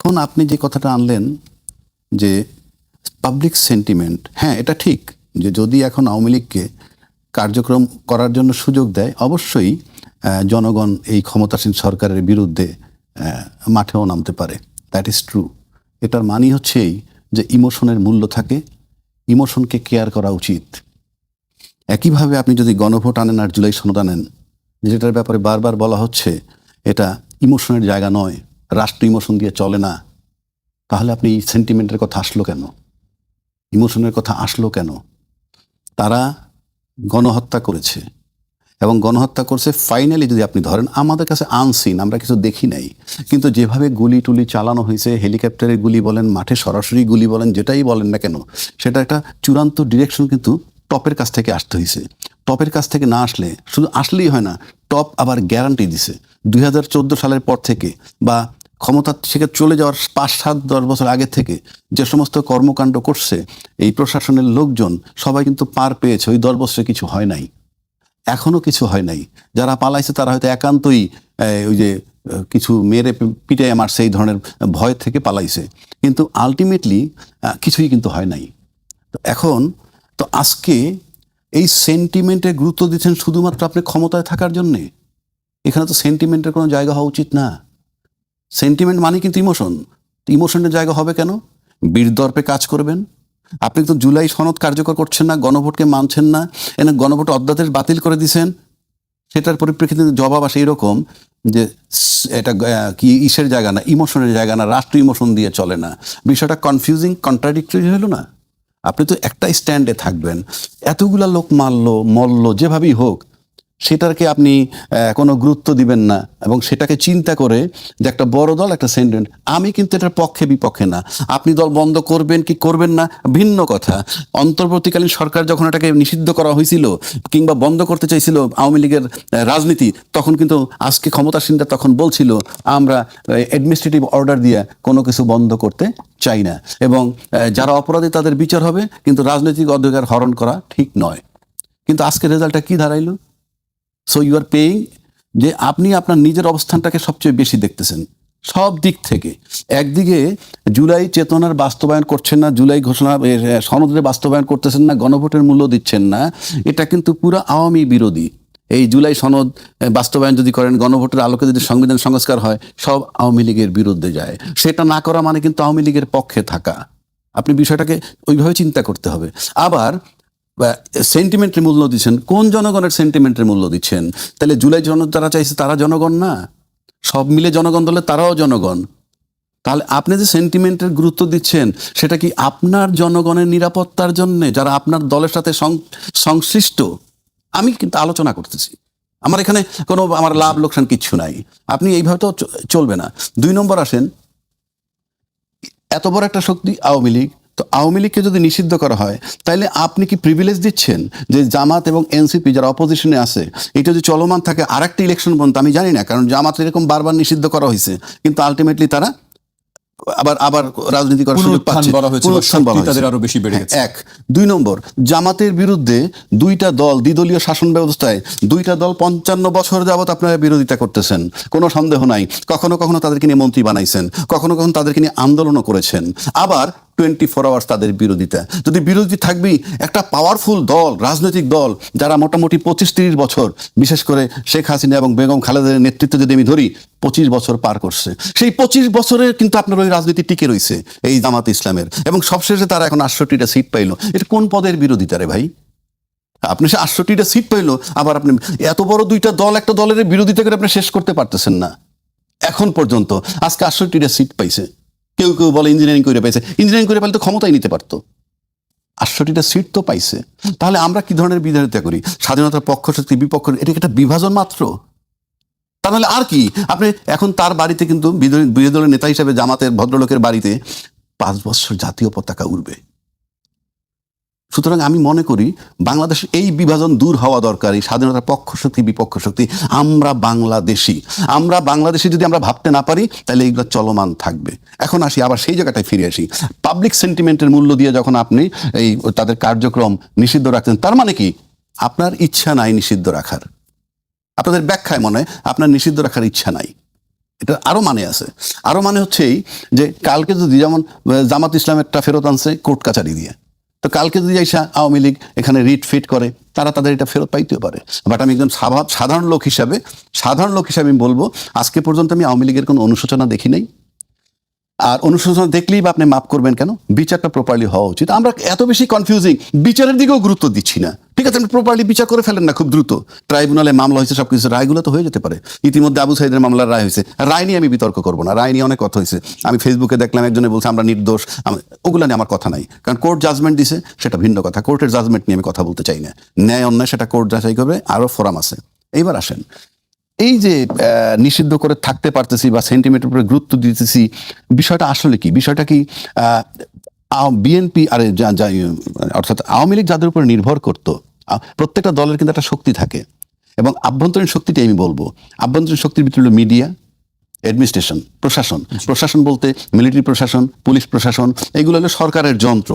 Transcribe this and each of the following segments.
এখন আপনি যে কথাটা আনলেন যে পাবলিক সেন্টিমেন্ট, হ্যাঁ এটা ঠিক যে যদি এখন আওয়ামী লীগকে কার্যক্রম করার জন্য সুযোগ দেয় অবশ্যই জনগণ এই ক্ষমতাসীন সরকারের বিরুদ্ধে মাঠেও নামতে পারে। That is true. এটার মানে হচ্ছে এই যে ইমোশনের মূল্য থাকে, ইমোশনকে কেয়ার করা উচিত। একইভাবে আপনি যদি গণভোট আনেন আর জুলাই সনদ আনেন, যেটার ব্যাপারে বারবার বলা হচ্ছে এটা ইমোশনের জায়গা নয়, রাষ্ট্র ইমোশন দিয়ে চলে না, তাহলে আপনি সেন্টিমেন্টের কথা আসলো কেন? ইমোশনের কথা আসলো কেন? তারা গণহত্যা করেছে এবং গণহত্যা করছে ফাইনালি যদি আপনি ধরেন আমাদের কাছে আনসিন, আমরা কিছু দেখি নাই, কিন্তু যেভাবে গুলি টুলি চালানো হয়েছে, হেলিকপ্টারের গুলি বলেন, মাঠে সরাসরি গুলি বলেন, যেটাই বলেন না কেন, সেটা একটা চূড়ান্ত ডিরেকশন কিন্তু টপের কাছ থেকে আসতে হয়েছে। টপের কাছ থেকে না আসলে শুধু আসলেই হয় না, টপ আবার গ্যারান্টি দিছে 2014 সালের পর থেকে বা ক্ষমতা থেকে চলে যাওয়ার 5-7-10 বছর আগে থেকে যে সমস্ত কর্মকাণ্ড করছে এই প্রশাসনের লোকজন, সবাই কিন্তু পার পেয়েছে। ওই 10 বছরে কিছু হয় নাই, এখনো কিছু হয় নাই। যারা পালাইছে তারা হয়তো একান্তই ওই যে কিছু মেরে পিটাইয়ে মারছে এই ধরনের ভয় থেকে পালাইছে, কিন্তু আলটিমেটলি কিছুই কিন্তু হয় নাই। তো এখন তো আজকে এই সেন্টিমেন্টে গুরুত্ব দিচ্ছেন শুধুমাত্র আপনি ক্ষমতায় থাকার জন্যে। এখানে তো সেন্টিমেন্টের কোনো জায়গা হওয়া উচিত না। সেন্টিমেন্ট মানে কিন্তু ইমোশন। ইমোশনের জায়গা হবে কেন? বীরদর্পে কাজ করবেন। আপনি তো জুলাই সনদ কার্যকর করছেন না, গণভোটকে মানছেন না, এনে গণভোট অধ্যাদেশ বাতিল করে দিছেন। সেটার পরিপ্রেক্ষিতে জবাব আসে এইরকম যে এটা কি ইসের জায়গা না, ইমোশনের জায়গা না, রাষ্ট্র ইমোশন দিয়ে চলে না। বিষয়টা কনফিউজিং, কন্ট্রাডিক্টরি হলো না? আপনি তো একটা স্ট্যান্ডে থাকবেন, এতগুলা লোক মরল যেভাবেই হোক সেটাকে আপনি কোনো গুরুত্ব দিবেন না এবং সেটাকে চিন্তা করে যে একটা বড় দল একটা সেন্টিমেন্ট। আমি কিন্তু এটার পক্ষে বিপক্ষে না। আপনি দল বন্ধ করবেন কি করবেন না ভিন্ন কথা। অন্তর্বর্তীকালীন সরকার যখন এটাকে নিষিদ্ধ করা হয়েছিল কিংবা বন্ধ করতে চাইছিল আওয়ামী লীগের রাজনীতি, তখন কিন্তু আজকে ক্ষমতাসীনরা তখন বলছিল আমরা অ্যাডমিনিস্ট্রেটিভ অর্ডার দিয়ে কোনো কিছু বন্ধ করতে চাই না এবং যারা অপরাধী তাদের বিচার হবে, কিন্তু রাজনৈতিক অধিকার হরণ করা ঠিক নয়। কিন্তু আজকে রেজাল্টটা কি দাঁড়াইলো? সো ইউ আর পেইং যে আপনি আপনার নিজের অবস্থানটাকে সবচেয়ে বেশি দেখতেছেন সব দিক থেকে। একদিকে জুলাই চেতনার বাস্তবায়ন করছেন না, জুলাই ঘোষণা সনদের বাস্তবায়ন করতেছেন না, গণভোটের মূল্য দিচ্ছেন না। এটা কিন্তু পুরো আওয়ামী বিরোধী। এই জুলাই সনদ বাস্তবায়ন যদি করেন, গণভোটের আলোকে যদি সংবিধান সংস্কার হয়, সব আওয়ামী লীগের বিরুদ্ধে যায়। সেটা না করা মানে কিন্তু আওয়ামী লীগের পক্ষে থাকা। আপনি বিষয়টাকে ওইভাবে চিন্তা করতে হবে। আবার সেন্টিমেন্টের মূল্য দিচ্ছেন, কোন জনগণের সেন্টিমেন্টের মূল্য দিচ্ছেন? তাহলে জুলাই জনগণ যারা চাইছে তারা জনগণ না? সব মিলে জনগণ দলে তারাও জনগণ। তাহলে আপনি যে সেন্টিমেন্টের গুরুত্ব দিচ্ছেন সেটা কি আপনার জনগণের নিরাপত্তার জন্যে, যারা আপনার দলের সাথে সংশ্লিষ্ট? আমি কিন্তু আলোচনা করতেছি, আমার এখানে কোনো আমার লাভ লোকসান কিচ্ছু নাই। আপনি এইভাবে তো চলবে না। 2 নম্বর আসেন, এত বড় একটা শক্তি আওয়ামী লীগ, তো আওয়ামী লীগকে যদি নিষিদ্ধ করা হয় তাহলে আপনি কি প্রিভিলেজ দিচ্ছেন যে জামাত এবং এনসিপি যারা অপোজিশনে আছে এটা যদি চলমান থাকে আরেকটা ইলেকশন পর্যন্ত? আমি জানি না, কারণ জামাত এরকম বারবার নিষিদ্ধ করা হয়েছে, কিন্তু আলটিমেটলি তারা আবার রাজনীতি করার সুযোগ পাচ্ছে, তাদের আরো বেশি বেড়ে গেছে। 1 2 নম্বর, জামাতের বিরুদ্ধে 2টা দল, দ্বিদলীয় শাসন ব্যবস্থায় 2টা দল 55 বছর যাবত আপনারা বিরোধিতা করতেছেন, কোনো সন্দেহ নাই। কখনো কখনো তাদেরকে নিয়ে মন্ত্রী বানাইছেন, কখনো কখনো তাদেরকে নিয়ে আন্দোলনও করেছেন, আবার 24 আওয়ার্স তাদের বিরোধিতা। যদি বিরোধী থাকবেই একটা পাওয়ারফুল দল, রাজনৈতিক দল, যারা মোটামুটি 25-30 বছর, বিশেষ করে শেখ হাসিনা এবং বেগম খালেদার নেতৃত্ব যদি আমি ধরি 25 বছর পার করছে, সেই 25 বছরে কিন্তু আপনার ওই রাজনীতি টিকে রয়েছে এই জামাত ইসলামের, এবং সবশেষে তারা এখন 68টা সিট পাইলো। এটা কোন পদের বিরোধিতা রে ভাই? আপনি সে 68টা সিট পাইলো, আবার আপনি এত বড় 2টা দল, একটা দলের বিরোধিতা করে আপনি শেষ করতে পারতেছেন না এখন পর্যন্ত। আজকে 68টা সিট পাইছে, কেউ কেউ বলে ইঞ্জিনিয়ারিং করে পাইছে, ইঞ্জিনিয়ারিং করে পাইলে তো ক্ষমতাই নিতে পারতো। 68টা সিট তো পাইছে। তাহলে আমরা কি ধরনের বিরোধিতা করি? স্বাধীনতার পক্ষ শক্তি বিপক্ষ, এটা একটা বিভাজন মাত্র। তাহলে আর কি? আপনি এখন তার বাড়িতে কিন্তু বিরোধী দলের নেতা হিসেবে জামাতের ভদ্রলোকের বাড়িতে 5 বছর জাতীয় পতাকা উড়বে। সুতরাং আমি মনে করি বাংলাদেশের এই বিভাজন দূর হওয়া দরকার। এই স্বাধীনতার পক্ষ শক্তি বিপক্ষ শক্তি, আমরা বাংলাদেশি যদি আমরা ভাবতে না পারি তাহলে এইগুলো চলমান থাকবে। এখন আসি আবার সেই জায়গাটায় ফিরে আসি, পাবলিক সেন্টিমেন্টের মূল্য দিয়ে যখন আপনি এই তাদের কার্যক্রম নিষিদ্ধ রাখছেন, তার মানে কি আপনার ইচ্ছা নাই নিষিদ্ধ রাখার? আপনাদের ব্যাখ্যায় মনে হয় আপনার নিষিদ্ধ রাখার ইচ্ছা নাই। এটা আরো মানে আছে। আরো মানে হচ্ছে এই যে কালকে যদি যেমন জামাত ইসলামেরটা ফেরত আনছে কোর্ট কাচারি দিয়ে, তো কালকে যদি এসে আওয়ামী লীগ এখানে রিট ফিট করে, তারা তাদের এটা ফেরত পাইতেও পারে। বাট আমি একজন সাধারণ লোক হিসাবে আমি বলবো আজকে পর্যন্ত আমি আওয়ামী লীগের কোনো অনুশোচনা দেখি নাই। আর অনুশোচনা দেখলেই বা আপনি মাফ করবেন কেন? বিচারটা প্রপারলি হওয়া উচিত। আমরা এত বেশি কনফিউজিং, বিচারের দিকেও গুরুত্ব দিচ্ছি না। ঠিক আছে, আপনি প্রপারলি বিচার করে ফেলেন না খুব দ্রুত। ট্রাইব্যুনালে মামলা হয়েছে, সবকিছু রায়গুলো তো হয়ে যেতে পারে। ইতিমধ্যে আবু সাইদের মামলার রায় হয়েছে, রায় নিয়ে আমি বিতর্ক করবো না, রায় নিয়ে অনেক কথা হয়েছে। আমি ফেসবুকে দেখলাম একজনে বলছে আমরা নির্দোষ, ওগুলো নিয়ে আমার কথা নাই, কারণ কোর্ট জাজমেন্ট দিছে, সেটা ভিন্ন কথা। কোর্টের জাজমেন্ট নিয়ে আমি কথা বলতে চাই না। ন্যায় অন্যায় সেটা কোর্ট যাচাই করবে, আরও ফোরাম আছে। এইবার আসেন, এই যে নিষিদ্ধ করে থাকতে পারতেছি বা সেন্টিমেন্টের উপরে গুরুত্ব দিতেছি, বিষয়টা আসলে কি? বিষয়টা কি বিএনপি অর্থাৎ আওয়ামী লীগ যাদের উপর নির্ভর করতো, প্রত্যেকটা দলের কিন্তু একটা শক্তি থাকে, এবং আভ্যন্তরীণ শক্তিটাই আমি বলবো। আভ্যন্তরীণ শক্তির ভিতরে হলো মিডিয়া, অ্যাডমিনিস্ট্রেশন, প্রশাসন বলতে মিলিটারি প্রশাসন, পুলিশ প্রশাসন, এগুলো হলো সরকারের যন্ত্র।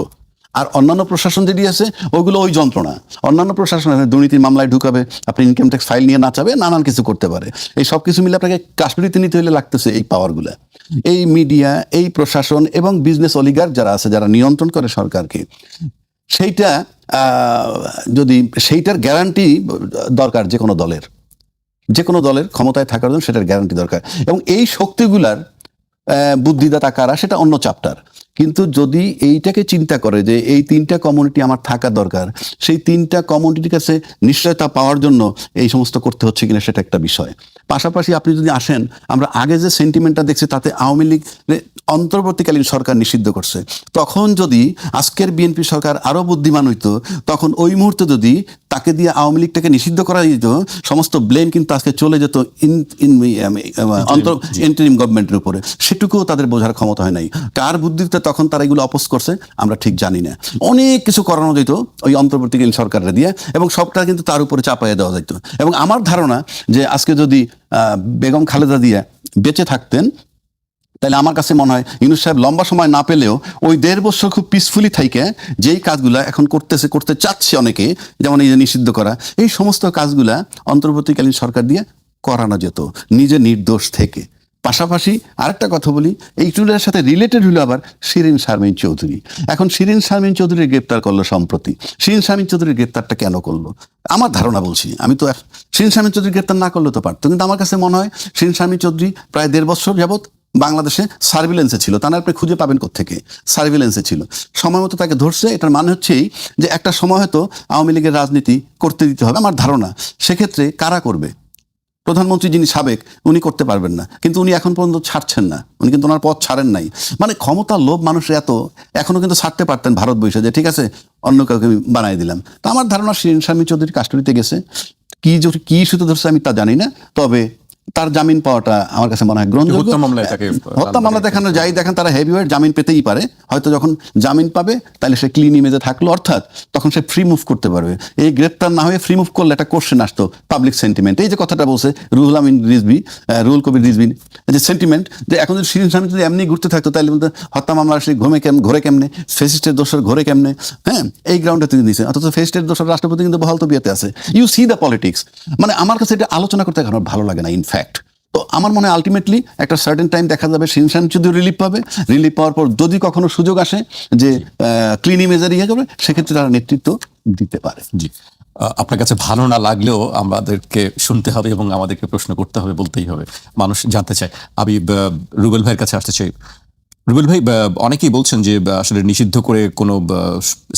আর অন্যান্য প্রশাসন যেটি আছে ওইগুলো ওই যন্ত্রণা। অন্যান্য প্রশাসন দুর্নীতির মামলায় ঢুকাবে, আপনি ইনকাম ট্যাক্স ফাইল নিয়ে নাচাবে, নানান কিছু করতে পারে। এই সব কিছু মিলে আপনাকে কাশ্মীরিতে নিতে হলে লাগতেছে এই পাওয়ারগুলো। এই মিডিয়া, এই প্রশাসন এবং বিজনেস অলিগার যারা আছে, যারা নিয়ন্ত্রণ করে সরকারকে, সেইটার গ্যারান্টি দরকার যে কোনো দলের ক্ষমতায় থাকার জন্য, সেটার গ্যারান্টি দরকার। এবং এই শক্তিগুলার বুদ্ধিদাতা কারা, সেটা অন্য চ্যাপ্টার। কিন্তু যদি এইটাকে চিন্তা করে যে এই তিনটা কমিউনিটি আমার থাকা দরকার, সেই তিনটা কমিউনিটির কাছে নিশ্চয়তা পাওয়ার জন্য এই সমস্ত করতে হচ্ছে কিনা, সেটা একটা বিষয়। পাশাপাশি আপনি যদি আসেন, আমরা আগে যে সেন্টিমেন্টটা দেখছি তাতে আওয়ামী লীগ অন্তর্বর্তীকালীন সরকার নিষিদ্ধ করছে। তখন যদি আজকের বিএনপি সরকার আরো বুদ্ধিমান হইতো, তখন ওই মুহূর্তে যদি তাকে দিয়ে আওয়ামী লীগটাকে নিষিদ্ধ করা যেত, সমস্ত ব্লেম কিন্তু আজকে চলে যেত ইন্টারিম গভর্নমেন্টের উপরে। সেটুকুও তাদের বোঝার ক্ষমতা হয় নাই। কার বুদ্ধিতে তখন তারা এগুলো অপোজ করছে আমরা ঠিক জানি না। অনেক কিছু করানো যেত ওই অন্তর্বর্তীকালীন সরকারের দিয়ে, এবং সবটা কিন্তু তার উপরে চাপাইয়া দেওয়া যেত। এবং আমার ধারণা যে আজকে যদি বেগম খালেদা জিয়া বেঁচে থাকতেন, তাহলে আমার কাছে মনে হয় ইউনূস সাহেব লম্বা সময় না পেলেও ওই 1.5 বছর খুব পিসফুলি থাইকে যেই কাজগুলা এখন করতে চাচ্ছে অনেকে, যেমন এই যে নিষিদ্ধ করা, এই সমস্ত কাজগুলা অন্তর্বর্তীকালীন সরকার দিয়ে করানো যেত নিজে নির্দোষ থেকে। পাশাপাশি আরেকটা কথা বলি, এইগুলোর সাথে রিলেটেড হলো আবার শিরিন শারমিন চৌধুরী। এখন শিরিন শারমিন চৌধুরীর গ্রেপ্তার করলো সম্প্রতি। শিরিন শারমিন চৌধুরীর গ্রেপ্তারটা কেন করলো? আমার ধারণা বলছি, আমি তো শিরিন শারমিন চৌধুরী গ্রেপ্তার না করলে তো পারতো, কিন্তু আমার কাছে মনে হয় শিরিন শারমিন চৌধুরী প্রায় 1.5 বছর যাবৎ বাংলাদেশে সার্ভিলেন্সে ছিল। তা না আপনি খুঁজে পাবেন কোত্থেকে? সার্ভিলেন্সে ছিল, সময় মতো তাকে ধরছে। এটার মানে হচ্ছেই যে একটা সময় হয়তো আওয়ামী লীগের রাজনীতি করতে দিতে হবে, আমার ধারণা। সেক্ষেত্রে কারা করবে? প্রধানমন্ত্রী যিনি সাবেক, উনি করতে পারবেন না, কিন্তু উনি এখন পর্যন্ত ছাড়ছেন না, উনি কিন্তু ওনার পথ ছাড়েন নাই। মানে ক্ষমতার লোভ মানুষের এত, এখনো কিন্তু ছাড়তে পারতেন ভারত বসে, যে ঠিক আছে অন্য কাউকে আমি বানাই দিলাম। তো আমার ধারণা শিরিন শারমিন চৌধুরী কাস্টডিতে গেছে, কি ইস্যুতে ধরছে আমি তা জানি না, তবে তার জামিন পাওয়াটা আমার কাছে মনে হয় গ্রহণযোগ্য। হত্যা মামলা দেখানো যাই দেখেন, তারা হেভিওয়েট জামিন পেতেই পারে। হয়তো যখন জামিন পাবে তাহলে সে ক্লিন ইমেজে থাকলো, অর্থাৎ তখন সে ফ্রি মুভ করতে পারবে। এই গ্রেপ্তার না হয়ে ফ্রি মুভ করলে একটা কোশ্চেন আসতো পাবলিক সেন্টিমেন্ট। এই যে কথাটা বলছে রুহুল কবির রিজভী, যে সেন্টিমেন্ট, যে এখন যদি শিরিন শারমিন যদি এমনি ঘুরতে থাকতো, তাহলে হত্যা মামলা সে ঘোরে কেমনে, ফেসিস্টের দোষর ঘোরে কেমনে, হ্যাঁ, এই গ্রাউন্ডে তিনি দিয়েছেন। অথচ ফেসিস্টের দোষর রাষ্ট্রপতি কিন্তু বহাল তবিয়তে আছে। You see the politics. মানে আমার কাছে এটা আলোচনা করতে এখন ভালো লাগে না ইনফ্যাক্ট। তো আমার মনে হয় আলটিমেটলি একটা সার্টেন টাইম দেখা যাবে শিরিন শারমিন চৌধুরী রিলিফ পাবে। রিলিফ পাওয়ার পর যদি কখনো সুযোগ আসে যে ক্লিন ইমেজের ইয়ে করবে, সেক্ষেত্রে তারা নেতৃত্ব দিতে পারে। জি, আপনার কাছে ভালো না লাগলেও আমাদেরকে শুনতে হবে এবং আমাদেরকে প্রশ্ন করতে হবে, বলতেই হবে, মানুষ জানতে চায়। আমি রুবেল ভাইয়ের কাছে আসতে চাই। রুবেল ভাই, অনেকেই বলছেন যে আসলে নিষিদ্ধ করে কোনো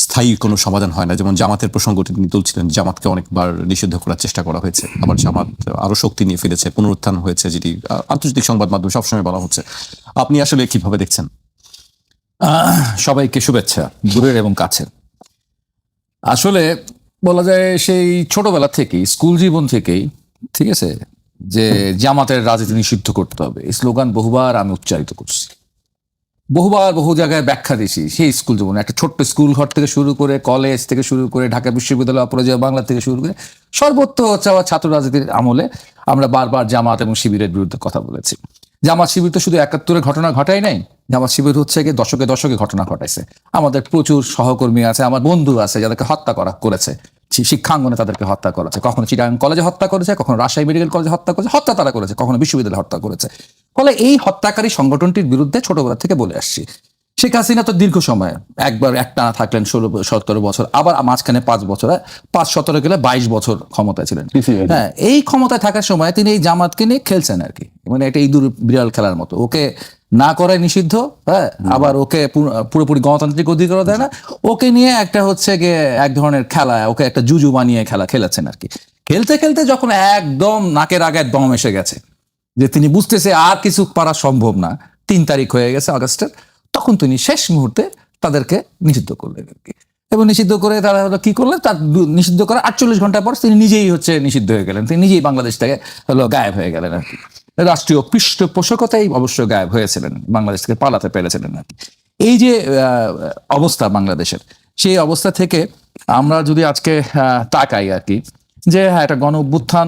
স্থায়ী কোনো সমাধান হয় না। যেমন জামাতের প্রসঙ্গটি তিনি তুলছিলেন, জামাতকে অনেকবার নিষিদ্ধ করার চেষ্টা করা হয়েছে, আবার জামাত আরো শক্তি নিয়ে ফিরেছে, পুনরুত্থান হয়েছে, যেটি আন্তর্জাতিক সংবাদ মাধ্যমে সবসময় বলা হচ্ছে। আপনি আসলে কিভাবে দেখছেন? সবাইকে শুভেচ্ছা, দূরের এবং কাছের। আসলে বলা যায় সেই ছোটবেলা থেকেই, স্কুল জীবন থেকেই, ঠিক আছে, যে জামাতের রাজনীতি নিষিদ্ধ করতে হবে, এই স্লোগান বহুবার আমি উচ্চারিত করছি, বহুবার বহু জায়গায় ব্যাখ্যা দিয়েছি। সেই স্কুল জীবনে একটা ছোট্ট স্কুল ঘর থেকে শুরু করে, কলেজ থেকে শুরু করে, ঢাকা বিশ্ববিদ্যালয়, অপরাজয় বাংলা থেকে শুরু করে, সর্বত্র হচ্ছে আবার ছাত্র রাজনীতির আমলে আমরা বারবার জামাত এবং শিবিরের বিরুদ্ধে কথা বলেছি। জামাত শিবির তো শুধু ৭১-এর ঘটনা ঘটাই নাই, জামাত শিবির হচ্ছে গিয়ে দশকে ঘটনা ঘটাইছে। আমাদের প্রচুর সহকর্মী আছে, আমার বন্ধু আছে যাদেরকে হত্যা করেছে, শিক্ষাঙ্গনে তাদেরকে হত্যা করেছে, কখনো চিটাগাং কলেজে হত্যা করেছে, কখনো রাজশাহী মেডিকেল কলেজে হত্যা করেছে, হত্যা তারা করেছে, কখনো বিশ্ববিদ্যালয়ে হত্যা করেছে। ফলে এই হত্যাকারী সংগঠনটির বিরুদ্ধে ছোটবেলা থেকে বলে আসছি। শেখ হাসিনা তো দীর্ঘ সময় একবার একটানা থাকলেন 16-17 বছর, আবার মাঝখানে 5 বছর, 5-17 গেলে 22 বছর ক্ষমতায় ছিলেন। হ্যাঁ, এই ক্ষমতায় থাকার সময় তিনি এই জামাতকে নিয়ে খেলছেন আর কি, মানে এটা ইঁদুর বিড়াল খেলার মতো। ওকে না করাই নিষিদ্ধ, হ্যাঁ, আবার ওকে পুরোপুরি গণতান্ত্রিক অধিকার দেয় না, ওকে নিয়ে একটা হচ্ছে গিয়ে এক ধরনের খেলা, ওকে একটা জুজু বানিয়ে খেলাচ্ছেন আর কি। খেলতে খেলতে যখন একদম নাকের আগায় দম এসে গেছে, যে তিনি বুঝতেছে আর কিছু পারা সম্ভব না, 3 তারিখ হয়ে গেছে আগস্টের, তখন তিনি শেষ মুহূর্তে তাদেরকে নিষিদ্ধ করলেন আর কি। এবং নিষিদ্ধ করে তারা হলো কি করলেন, তার নিষিদ্ধ করার 48 ঘন্টা পর তিনি নিজেই হচ্ছে নিষিদ্ধ হয়ে গেলেন, তিনি নিজেই বাংলাদেশ থেকে হলো গায়েব হয়ে গেলেন আর কি। রাষ্ট্রীয় পৃষ্ঠপোষকতাই অবশ্য গায়েব হয়েছিলেন, বাংলাদেশ থেকে পালাতে পেরেছিলেন আর কি। এই যে অবস্থা বাংলাদেশের, সেই অবস্থা থেকে আমরা যদি আজকে তাকাই আর কি, যে হ্যাঁ, একটা গণ অভ্যুত্থান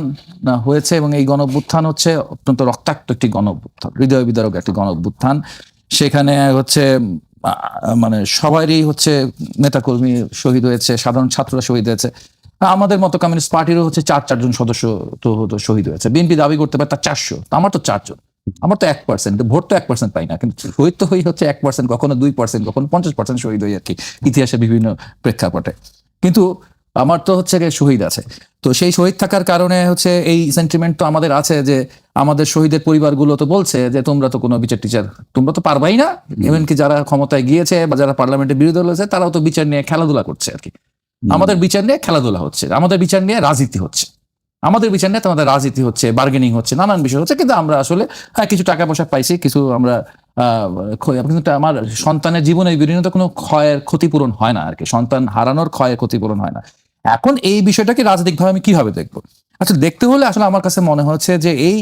হয়েছে, এবং এই গণ অভ্যুত্থান হচ্ছে অত্যন্ত রক্তাক্ত একটি গণ অভ্যুত্থান, হৃদয় বিদারক একটি গণ অভ্যুত্থান। সেখানে হচ্ছে মানে সবারই হচ্ছে নেতাকর্মী শহীদ হয়েছে, সাধারণ ছাত্ররা শহীদ হয়েছে, আমাদের মতো কমিউনিস্ট পার্টিরও হচ্ছে 4 জন সদস্য তো শহীদ হয়েছে। বিএনপি দাবি করতে পারে তার 400, আমার তো 4 জন, আমার তো 1%, ভোট তো 1% পাই না, কিন্তু শহীদ তো হচ্ছে 1%, কখনো 2%, কখনো 50% শহীদ হই আর কি, ইতিহাসের বিভিন্ন প্রেক্ষাপটে। কিন্তু আমার তো হচ্ছে শহীদ আছে, তো সেই শহীদ থাকার কারণে হচ্ছে এই সেন্টিমেন্ট তো আমাদের আছে, যে আমাদের শহীদের পরিবারগুলো তো বলছে যে তোমরা তো কোনো বিচার টিচার তোমরা তো পারবাই না, এমনকি যারা ক্ষমতায় গিয়েছে বা যারা পার্লামেন্টের বিরোধী দল আছে তারাও তো বিচার নিয়ে খেলাধুলা করছে আর কি। আমাদের বিচার নিয়ে খেলাধুলা হচ্ছে, আমাদের বিচার নিয়ে রাজনীতি হচ্ছে, আমাদের বিচার নিয়ে তোমাদের রাজনীতি হচ্ছে, বার্গেনিং হচ্ছে, নানান বিষয় হচ্ছে, কিন্তু আমরা আসলে কিছু টাকা পয়সা পাইছি, কিছু আমরা কিন্তু আমার সন্তানের জীবনে বিভিন্ন কোনো ক্ষতিপূরণ হয় না আর কি, সন্তান হারানোর ক্ষতিপূরণ হয় না। এখন এই বিষয়টাকে রাজনৈতিকভাবে আমি কিভাবে দেখবো? আসলে দেখতে হলে আসলে আমার কাছে মনে হচ্ছে যে এই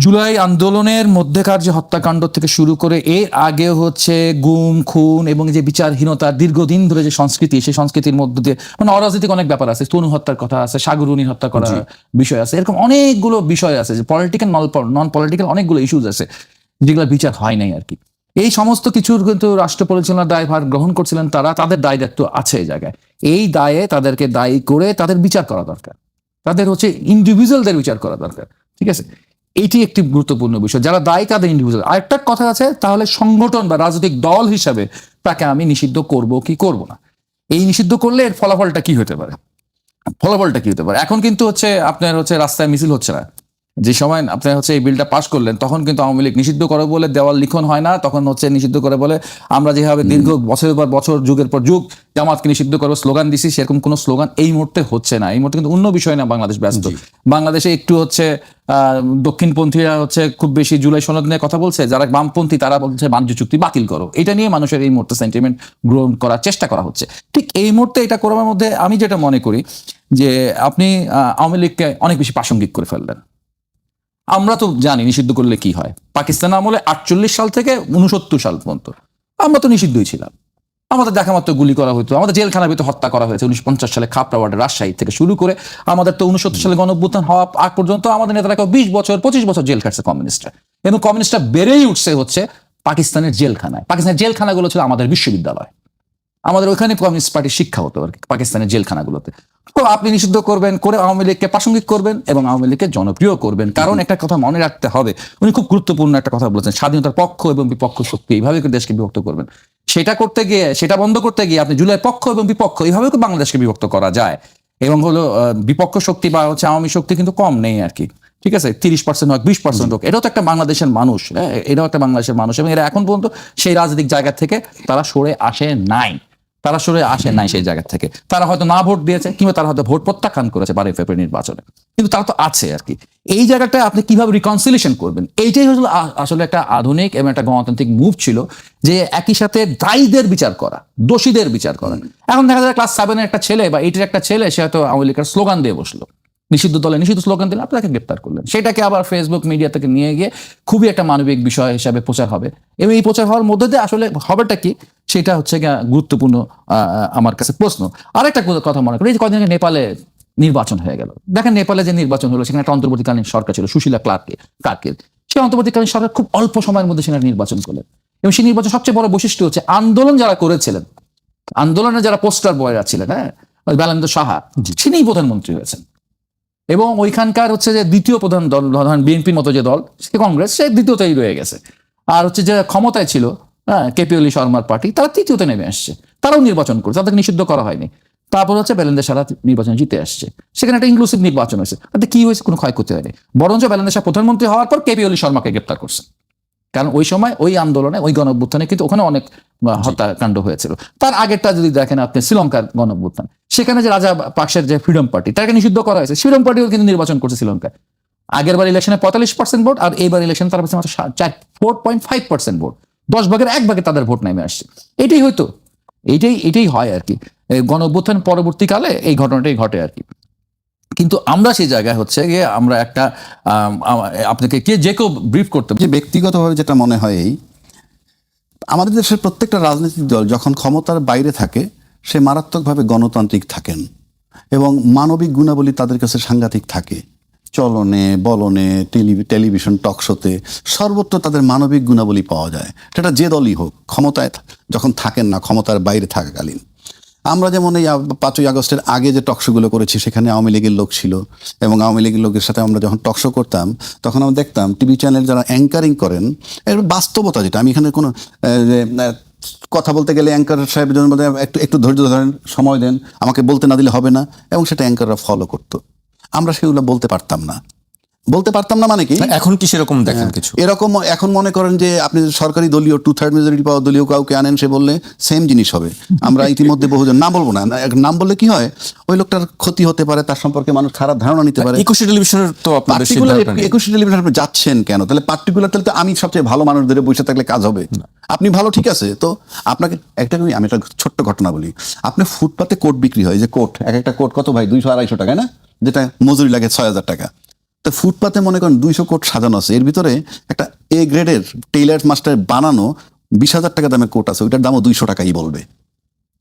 জুলাই আন্দোলনের মধ্যেকার যে হত্যাকাণ্ড থেকে শুরু করে এর আগে হচ্ছে গুম খুন এবং যে বিচারহীনতার দীর্ঘদিন ধরে যে সংস্কৃতি, সেই সংস্কৃতির মধ্য দিয়ে মানে অরাজনৈতিক অনেক ব্যাপার আছে, তনু হত্যার কথা আছে, সাগরুনি হত্যা করার বিষয় আছে, এরকম অনেকগুলো বিষয় আছে, যে পলিটিক্যাল নন পলিটিক্যাল অনেকগুলো ইস্যুজ আছে যেগুলো বিচার হয় নাই আর কি। এই সমস্ত কিছুর কিন্তু রাষ্ট্র পরিচালনার দায়ভার গ্রহণ করছিলেন তারা, তাদের দায় দায়িত্ব আছে এই জায়গায়, এই দায়ে তাদেরকে দায়ী করে তাদের বিচার করা দরকার, তাদের হচ্ছে ইন্ডিভিজুয়ালদের বিচার করা দরকার, ঠিক আছে? এটি একটি গুরুত্বপূর্ণ বিষয়, যারা দায়ী তাদের ইন্ডিভিজুয়াল। আরেকটা কথা আছে, তাহলে সংগঠন বা রাজনৈতিক দল হিসাবে তাকে আমি নিষিদ্ধ করব কি করব না, এই নিষিদ্ধ করলে এর ফলাফলটা কি হতে পারে, এখন কিন্তু হচ্ছে আপনার হচ্ছে রাস্তায় মিছিল হচ্ছে না, যে সময় আপনার হচ্ছে এই বিলটা পাস করলেন তখন কিন্তু আওয়ামী লীগ নিষিদ্ধ করে বলে দেওয়াল লিখন হয় না, তখন হচ্ছে নিষিদ্ধ করে বলে আমরা যেভাবে দীর্ঘ বছরের পর বছর যুগের পর যুগ জামাতকে নিষিদ্ধ করবো স্লোগান দিছি, সেরকম কোনো স্লোগান এই মুহূর্তে হচ্ছে না। এই মুহূর্তে কিন্তু অন্য বিষয় না, বাংলাদেশ ব্যস্ত, বাংলাদেশে একটু হচ্ছে দক্ষিণপন্থীরা হচ্ছে খুব বেশি জুলাই সনদ নিয়ে কথা বলছে, যারা বামপন্থী তারা বলছে বাণিজ্য চুক্তি বাতিল করো, এটা নিয়ে মানুষের এই মুহূর্তে সেন্টিমেন্ট গ্রহণ করার চেষ্টা করা হচ্ছে। ঠিক এই মুহূর্তে এটা করার মধ্যে আমি যেটা মনে করি যে আপনি আওয়ামী লীগকে অনেক বেশি প্রাসঙ্গিক করে ফেললেন। আমরা তো জানি নিষিদ্ধ করলে কি হয়, পাকিস্তান আমলে 48 সাল থেকে 69 সাল পর্যন্ত আমরা তো নিষিদ্ধই ছিলাম, আমাদের দেখা মাত্র গুলি করা হতো, আমাদের জেলখানার ভিতরে হত্যা করা হয়েছে 1950 সালে খাপড়া ওয়ার্ডে রাজশাহী থেকে শুরু করে, আমাদের তো 69 সালে গণঅভ্যুত্থান হওয়া আগ পর্যন্ত আমাদের নেতারা 20 বছর 25 বছর জেল খাটছে কমিউনিস্টরা, এবং কমিউনিস্টরা বেড়েই উঠছে হচ্ছে পাকিস্তানের জেলখানায়। পাকিস্তানের জেলখানাগুলো ছিল আমাদের বিশ্ববিদ্যালয়, আমাদের ওইখানে কমিউনিস্ট পার্টির শিক্ষা হতো আর কি, পাকিস্তানের জেলখানাগুলোতে। তো আপনি নিষিদ্ধ করবেন, করে আওয়ামী লীগকে প্রাসঙ্গিক করবেন এবং আওয়ামী লীগকে জনপ্রিয় করবেন। কারণ একটা কথা মনে রাখতে হবে, উনি খুব গুরুত্বপূর্ণ একটা কথা বলেছেন, স্বাধীনতার পক্ষ এবং বিপক্ষ শক্তি এইভাবে দেশকে বিভক্ত করবেন। সেটা করতে গিয়ে, সেটা বন্ধ করতে গিয়ে আপনি জুলাই পক্ষ এবং বিপক্ষ এইভাবে বাংলাদেশকে বিভক্ত করা যায়। এবং হলো বিপক্ষ শক্তি বা হচ্ছে আওয়ামী শক্তি কিন্তু কম নেই আর কি, ঠিক আছে? 30% হোক 20% হোক, এটাও তো একটা বাংলাদেশের মানুষ, এটাও একটা বাংলাদেশের মানুষ, এবং এরা এখন পর্যন্ত সেই রাজনৈতিক জায়গা থেকে তারা সরে আসে নাই, সেই জায়গা থেকে। তারা হয়তো না ভোট দিয়েছে, কিংবা তারা হয়তো ভোট প্রত্যাখ্যান করেছে 12 ফেব্রুয়ারি নির্বাচনে, কিন্তু তারা তো আছে আর কি। এই জায়গাটা আপনি কিভাবে রিকনসিলিয়েশন করবেন, এইটাই হলো আসলে একটা আধুনিক এবং একটা গণতান্ত্রিক মুভ ছিল, যে একই সাথে দায়ীদের বিচার করা, দোষীদের বিচার করা। এখন দেখা যায় ক্লাস 7-এর একটা ছেলে বা 8-এর একটা ছেলে, সে হয়তো আওয়ামী লীগের স্লোগান দিয়ে বসলো, নিষিদ্ধ দলে নিষিদ্ধ স্লোগান দিলে আপনাকে গ্রেপ্তার করলেন, সেটাকে আবার ফেসবুক মিডিয়া থেকে নিয়ে গিয়ে খুবই একটা মানবিক বিষয় হিসাবে প্রচার হবে, এবং এই প্রচার হওয়ার মধ্যে দিয়ে আসলে হবেটা কি, সেটা হচ্ছে গুরুত্বপূর্ণ আমার কাছে প্রশ্ন। আরেকটা কথা মনে করি, এই যে কদিন আগে নেপালে নির্বাচন হয়ে গেল, দেখেন নেপালে যে নির্বাচন হলো সেখানে একটা অন্তর্বর্তীকালীন সরকার ছিল, সুশীলা ক্লার্কের, সেই অন্তর্বর্তীকালীন সরকার খুব অল্প সময়ের মধ্যে সেখানে নির্বাচন করলেন, এবং সেই নির্বাচন সবচেয়ে বড় বৈশিষ্ট্য হচ্ছে আন্দোলন যারা করেছিলেন, আন্দোলনে যারা পোস্টার বয়রা ছিলেন, হ্যাঁ, বালেন্দ্র সাহা, তিনিই প্রধানমন্ত্রী হয়েছেন। এবং ওইখানকার হচ্ছে যে দ্বিতীয় প্রধান দল, ধরেন বিএনপির মতো যে দল, সে কংগ্রেস, সে দ্বিতীয়তেই রয়ে গেছে। আর হচ্ছে যে ক্ষমতায় ছিল কেপি ওলি শর্মার পার্টি, তারা তৃতীয়তে নেমে আসছে, তারাও নির্বাচন করছে, তাদেরকে নিষিদ্ধ করা হয়নি। তারপর হচ্ছে বালেন্দ্র সাহা নির্বাচন জিতে আসছে, সেখানে একটা ইনক্লুসিভ নির্বাচন হয়েছে। তাতে কি হয়েছে? কোনো ক্ষয়ক্ষতি হয়নি, বরঞ্চ বালেন্দ্র সাহা প্রধানমন্ত্রী হওয়ার পর কেপি ওলি শর্মাকে গ্রেপ্তার করছে। কারণ ওই সময় ওই আন্দোলনে, ওই গণঅভ্যুত্থানে কিন্তু ওখানে অনেক হত্যাকাণ্ড হয়েছিল। তার আগেরটা যদি দেখেন আপনি, শ্রীলঙ্কার গণঅভ্যুত্থান, সেখানে যে রাজা পাকসের যে ফ্রিডম পার্টি, তাকে নিষিদ্ধ করা হয়েছে। ফ্রিডম পার্টিও কিন্তু নির্বাচন করছে শ্রীলঙ্কায়। আগের বার ইলেকশনে 45% ভোট, আর এইবার ইলেকশন তার কাছে মাত্র 4.5% ভোট, 10 ভাগের 1 ভাগে তাদের ভোট নেমে আসছে। এটাই হয়তো, এটাই হয় আর কি। গণঅভ্যুত্থান পরবর্তীকালে এই ঘটনাটাই ঘটে আর কি। কিন্তু আমরা সেই জায়গায় হচ্ছে গিয়ে আমরা একটা আপনাকে যে কেউ ব্রিফ করতে যে ব্যক্তিগতভাবে যেটা মনে হয়, এই আমাদের দেশের প্রত্যেকটা রাজনৈতিক দল যখন ক্ষমতার বাইরে থাকে, সে মারাত্মকভাবে গণতান্ত্রিক থাকেন এবং মানবিক গুণাবলী তাদের কাছে সাংঘাতিক থাকে। চলনে বলনে, টেলিভিশন টক শোতে সর্বত্র তাদের মানবিক গুণাবলী পাওয়া যায়, সেটা যে দলই হোক, ক্ষমতায় যখন থাকেন না, ক্ষমতার বাইরে থাকাকালীন। আমরা যেমন এই 5ই আগস্টের আগে যে টকশোগুলো করেছি, সেখানে আওয়ামী লীগের লোক ছিল, এবং আওয়ামী লীগের লোকের সাথে আমরা যখন টকশো করতাম, তখন আমরা দেখতাম টিভি চ্যানেল যারা অ্যাঙ্কারিং করেন, এর বাস্তবতা যেটা, আমি এখানে কোনো কথা বলতে গেলে অ্যাঙ্কার সাহেব যখন বলতে একটু ধৈর্য ধরেন, সময় দেন, আমাকে বলতে না দিলে হবে না, এবং সেটা অ্যাঙ্কাররা ফলো করতো। আমরা সেগুলো বলতে পারতাম না মানে কি এখন কি সেরকম দেখেন কিছু? এরকম এখন মনে করেন যে আপনি সরকারি দলীয় 2/3 মেজরিটি পাওয়া দলীয় কাউকে আনেন, সে বললে সেম জিনিস হবে। আমরা ইতিমধ্যে বহুজন, নাম বলবো না, নাম বললে কি হয়, ওই লোকটার ক্ষতি হতে পারে, তার সম্পর্কে মানুষ খারাপ ধারণা নিতে পারে। একুশে টেলিভিশনের তো আপনাদের একুশে টেলিভিশন আপনি যাচ্ছেন কেন? তাহলে পার্টিকুলার, তাহলে তো আমি সবচেয়ে ভালো মানুষ ধরে বসে থাকলে কাজ হবে? আপনি ভালো, ঠিক আছে, তো আপনাকে আমি একটা ছোট্ট ঘটনা বলি। আপনি ফুটপাতে কোট বিক্রি হয়, যে কোট, একটা কোট কত ভাই, 200-250 টাকা না, যেটা মজুরি লাগে 6,000 টাকা। তো ফুটপাতে মনে করেন 200 কোট সাজানো আছে, এর ভিতরে একটা এ গ্রেডের টেইলার মাস্টার বানানো 20,000 টাকা দামের কোট আছে, ওইটার দামও 200 টাকাই বলবে।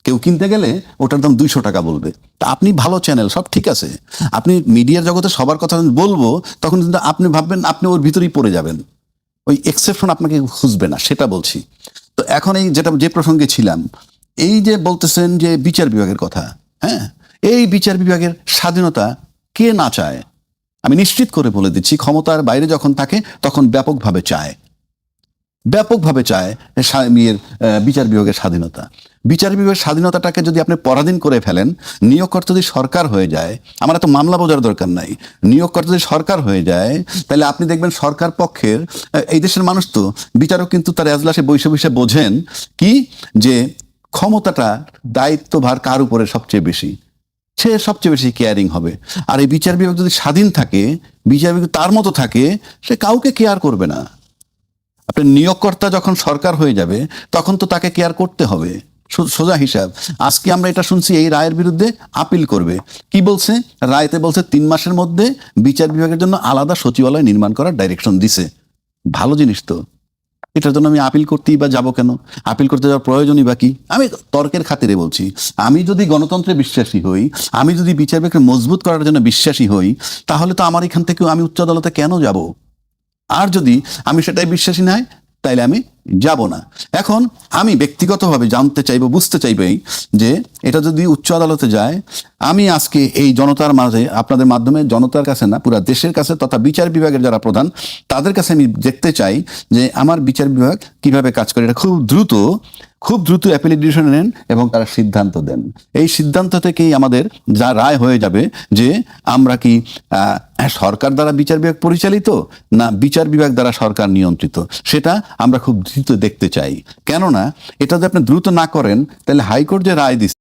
কেউ কিনতে গেলে ওটার দাম 200 টাকা বলবে। তা আপনি ভালো চ্যানেল, সব ঠিক আছে, আপনি মিডিয়ার জগতে সবার কথা বলবো, তখন কিন্তু আপনি ভাববেন আপনি ওর ভিতরেই পড়ে যাবেন, ওই এক্সেপশন আপনাকে খুঁজবে না, সেটা বলছি। তো এখন এই যে প্রসঙ্গে ছিলাম, এই যে বলতেছেন যে বিচার বিভাগের কথা, হ্যাঁ, এই বিচার বিভাগের স্বাধীনতা কে না চায়? আমি নিশ্চিত করে বলে দিচ্ছি, ক্ষমতার বাইরে যখন থাকে তখন ব্যাপকভাবে চায় বিচার বিভাগের স্বাধীনতা। বিচার বিভাগের স্বাধীনতাটাকে যদি আপনি পরাধীন করে ফেলেন, নিয়োগকর্তা যদি সরকার হয়ে যায়, আমার এত মামলা বোঝার দরকার নাই, নিয়োগকর্তা যদি সরকার হয়ে যায়, তাহলে আপনি দেখবেন সরকার পক্ষের, এই দেশের মানুষ তো বিচারক কিন্তু তার এজলাসে বসে বোঝেন কি, যে ক্ষমতাটা, দায়িত্বভার কার উপরে সবচেয়ে বেশি, সে সবচেয়ে বেশি কেয়ারিং হবে। আর এই বিচার বিভাগ যদি স্বাধীন থাকে, বিচার বিভাগ তার মতো থাকে, সে কাউকে কেয়ার করবে না। আপনার নিয়োগকর্তা যখন সরকার হয়ে যাবে, তখন তো তাকে কেয়ার করতে হবে, সোজা হিসাব। আজকে আমরা এটা শুনছি, এই রায়ের বিরুদ্ধে আপিল করবে। কি বলছে রায়তে? বলছে 3 মাসের মধ্যে বিচার বিভাগের জন্য আলাদা সচিবালয় নির্মাণ করার ডাইরেকশন দিছে। ভালো জিনিস তো, এটার জন্য আমি আপিল করতেই বা যাবো কেন? আপিল করতে যাওয়ার প্রয়োজনই বা কি? আমি তর্কের খাতিরে বলছি, আমি যদি গণতন্ত্রে বিশ্বাসী হই, আমি যদি বিচার বিভাগকে মজবুত করার জন্য বিশ্বাসী হই, তাহলে তো আমার এখান থেকেও আমি উচ্চ আদালতে কেন যাব? আর যদি আমি সেটাই বিশ্বাসী নাই, তাইলে আমি যাব না। এখন আমি ব্যক্তিগতভাবে জানতে চাইবো, বুঝতে চাইবই যে এটা যদি উচ্চ আদালতে যায়, আমি আজকে এই জনতার মাঝে, আপনাদের মাধ্যমে জনতার কাছে না, পুরা দেশের কাছে, তথা বিচার বিভাগের যারা প্রধান, তাদের কাছে আমি দেখতে চাই যে আমার বিচার বিভাগ কিভাবে কাজ করে। এটা খুব দ্রুত অ্যাপিলেট ডিসিশন নেন এবং তারা সিদ্ধান্ত দেন। এই সিদ্ধান্ত থেকেই আমাদের যা রায় হয়ে যাবে যে আমরা কি সরকার দ্বারা বিচার বিভাগ পরিচালিত, না বিচার বিভাগ দ্বারা সরকার নিয়ন্ত্রিত, সেটা আমরা খুব দ্রুত দেখতে চাই। কেননা এটা যদি আপনি দ্রুত না করেন, তাহলে হাইকোর্ট যে রায় দিচ্ছে